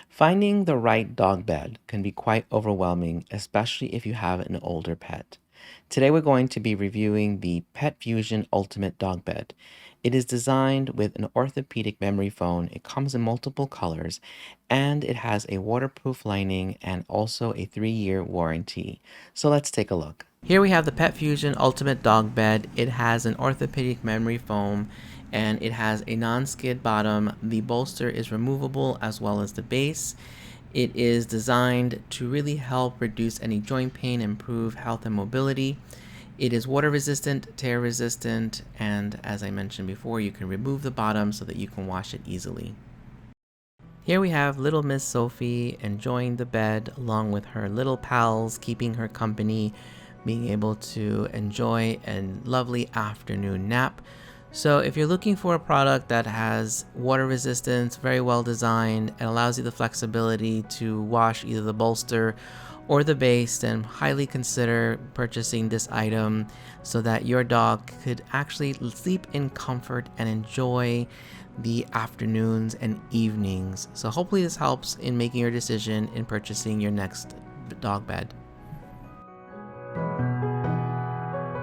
Finding the right dog bed can be quite overwhelming, especially if you have an older pet. Today we're going to be reviewing the Pet Fusion Ultimate Dog Bed. It is designed with an orthopedic memory foam. It comes in multiple colors and it has a waterproof lining and also a 3-year warranty. So let's take a look. Here we have the Pet Fusion Ultimate Dog Bed. It has an orthopedic memory foam and it has a non-skid bottom. The bolster is removable as well as the base. It is designed to really help reduce any joint pain, improve health and mobility. It is water resistant, tear resistant, and as I mentioned before, you can remove the bottom so that you can wash it easily. Here we have little Miss Sophie enjoying the bed along with her little pals, keeping her company, being able to enjoy a lovely afternoon nap. So if you're looking for a product that has water resistance, very well designed, and allows you the flexibility to wash either the bolster or the base, then highly consider purchasing this item so that your dog could actually sleep in comfort and enjoy the afternoons and evenings. So hopefully this helps in making your decision in purchasing your next dog bed.